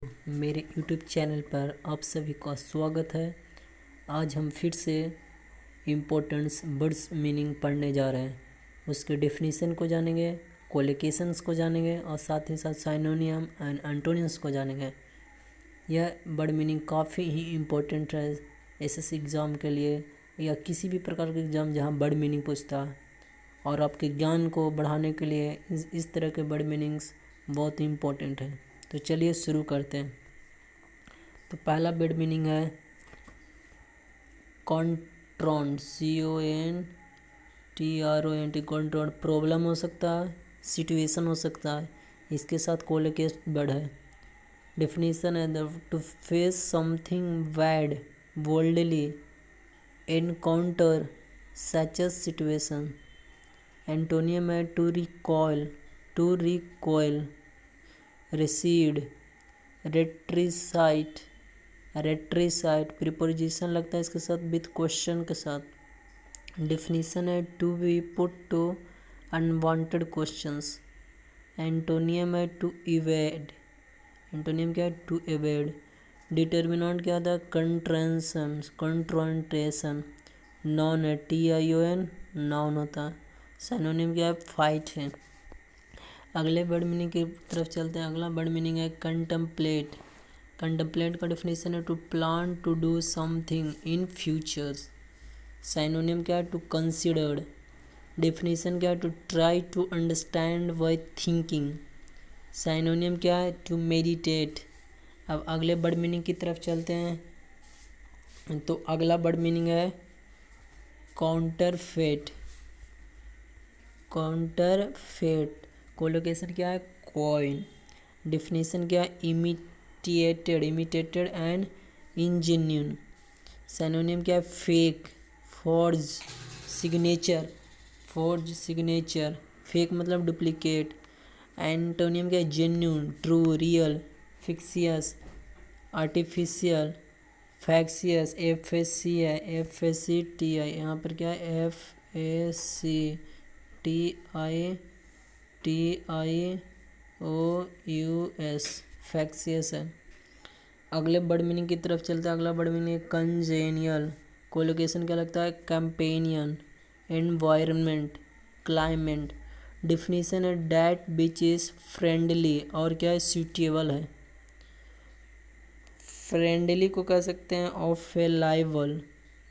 मेरे YouTube channel पर आप सभी का स्वागत है। आज हम फिर से इम्पोर्टेंस वर्ड्स मीनिंग पढ़ने जा रहे हैं। उसके डेफिनेशन को जानेंगे, कोलोकेशंस को जानेंगे और साथ ही साथ साइनोनियम एंड एंटोनिम्स को जानेंगे। यह वर्ड मीनिंग काफ़ी ही इम्पोर्टेंट है एसएससी एग्ज़ाम के लिए या किसी भी प्रकार के एग्ज़ाम जहाँ वर्ड मीनिंग पूछता है, और आपके ज्ञान को बढ़ाने के लिए इस तरह के वर्ड मीनिंग्स बहुत ही इम्पोर्टेंट है। तो चलिए शुरू करते हैं। तो पहला वर्ड मीनिंग है कॉन्ट्रॉन्ट, CONTRONT। कॉन्ट्रॉन्ट प्रॉब्लम हो सकता है, सिचुएशन हो सकता है। इसके साथ कोलोकेट वर्ड है। डेफिनेशन है to face something bad boldly, encounter such situation. Antonym है to recoil, recede, retrocede. Preposition लगता है इसके साथ विथ क्वेश्चन के साथ। डिफिनीशन है to be put to unwanted questions. Antonym है टू इवेड। एंटोनियम क्या है? To evade. डिटर्मिनेंट क्या था? कंट्रेंटेशन। नॉन है TION, नाउन होता है। सिनोनिम क्या है? फाइट है। अगले वर्ड मीनिंग की तरफ चलते हैं। अगला वर्ड मीनिंग है कंटेम्पलेट। कंटेम्पलेट का डेफिनेशन है to plan to do something in futures. Synonym क्या है? To considered. डेफिनेशन क्या है? To try to understand by thinking. Synonym क्या है? To meditate. अब अगले वर्ड मीनिंग की तरफ चलते हैं। तो अगला वर्ड मीनिंग है काउंटरफेट। कोलोकेशन क्या है? कॉइन। डेफिनेशन क्या है? Imitated and इंजेन्यून। सिनोनिम क्या है? Fake, forge, signature. फेक मतलब डुप्लीकेट। एंटोनियम क्या है? Genuine, true, real, fictitious, artificial, factitious. FAC है, FACTI। यहाँ पर क्या है? FACTIOUS, फैक्सियस है। अगले वर्ड मीनिंग की तरफ चलते हैं। अगला वर्ड मीनिंग है कंजेनियल। कोलोकेशन क्या लगता है? Companion, environment, climate. डिफिनीशन है डैट विच इज़ फ्रेंडली, और क्या है? सूटेबल है। फ्रेंडली को कह सकते हैं ऑफेलाइबल,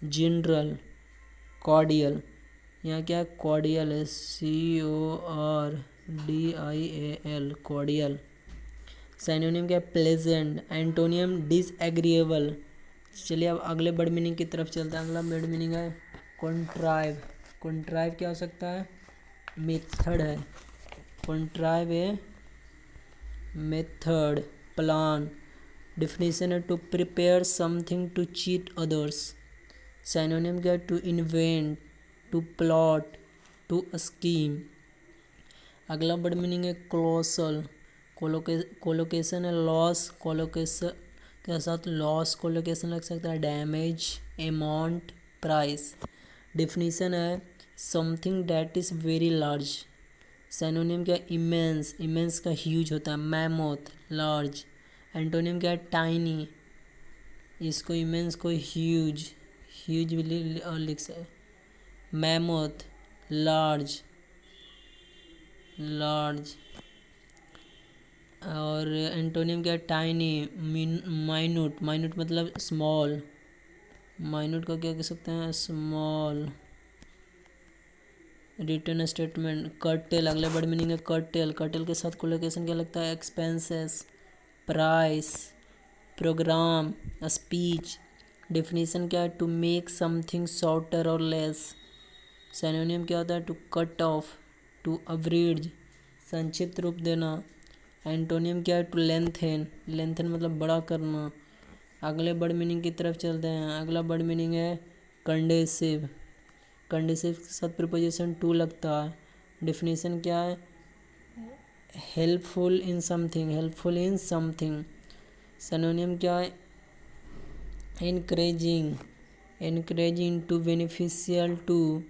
जनरल, कॉर्डियल। यहाँ क्या कॉर्डियल है? CORDIAL, cordial. साइनोनिम क्या है? प्लेजेंट। Antonym disagreeable. चलिए अब अगले वर्ड मीनिंग की तरफ चलते हैं। अगला वर्ड मीनिंग है कॉन्ट्राइव। कॉन्ट्राइव क्या हो सकता है? मेथड है। कॉन्ट्राइव है मेथड, प्लान। डिफिनीशन है to prepare something to cheat others. Synonym क्या है? To invent, to plot, to scheme. अगला वर्ड मीनिंग है क्लोसल। कोलोकेशन है लॉस। कोलोकेशन के साथ लॉस कोलोकेशन लग सकता है डैमेज, अमाउंट, प्राइस। डिफिनीशन है something that is very large. Synonym क्या है? इमेंस। इमेंस का ह्यूज होता है। Mammoth, large. एंटोनिम क्या है? टाइनी। इसको इमेंस को ह्यूज भी लिख सकते। Mammoth, large. और एंटोनिम क्या है? Tiny, minute. माइन्यूट मतलब स्मॉल। माइन्यूट को क्या कह सकते हैं? स्मॉल। Return statement, curtail. अगले वर्ड मीनिंग है कर्टेल। कर्टेल के साथ कोलोकेशन क्या लगता है? Expenses, price, programme, speech. Definition क्या है? टू मेक समथिंग शॉर्टर और लेस। सिनोनिम क्या होता है? To cut off, to abridge, संक्षिप्त रूप देना। एंटोनियम क्या है? टू लेंथेन। लेंथेन मतलब बड़ा करना। अगले वर्ड मीनिंग की तरफ चलते हैं। अगला वर्ड मीनिंग है कंडेसिव। कंडेसिव के साथ प्रीपोजिशन टू लगता है। डेफिनेशन क्या है? Helpful in something. सिनोनिम क्या है? Encouraging, to, beneficial to,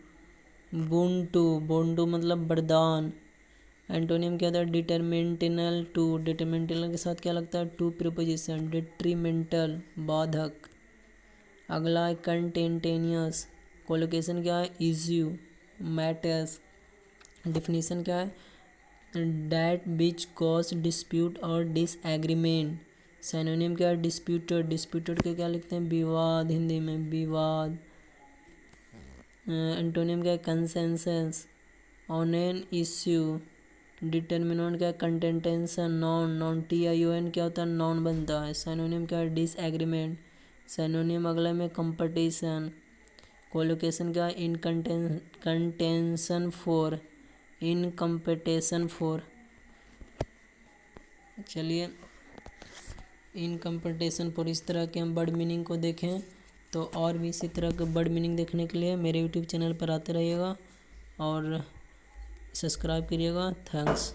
boon to मतलब वरदान। एंटोनियम क्या था, डिटरमिनेंटल टू, डिटरमिनेंटल के साथ क्या लगता है, टू प्रीपोजिशन, डिट्रीमेंटल बाधक। अगला है कंटेंटेनियस, कोलोकेशन क्या है, इज्यू मैटर्स। डिफिनीशन क्या है, डैट विच कॉज डिस्प्यूट और डिसएग्रीमेंट। सिनोनिम क्या है, डिस्प्यूटेड, डिस्प्यूटेड के क्या लिखते हैं, विवाद, हिंदी में विवाद। एंटोनियम क्या है, consensus on an issue. Determinant क्या है, कंटेंटेंशन, नॉन, नॉन TION क्या होता है, नॉन बनता है। सिनोनिम क्या है, डिसएग्रीमेंट। सिनोनिम अगला में कंपटीशन। कोलोकेशन क्या है, in contention for, in competition for. चलिए इन कंपटीशन फॉर, इस तरह के हम वर्ड मीनिंग को देखें। तो और भी इसी तरह के वर्ड मीनिंग देखने के लिए मेरे यूट्यूब चैनल पर आते रहिएगा और सब्सक्राइब करिएगा। थैंक्स।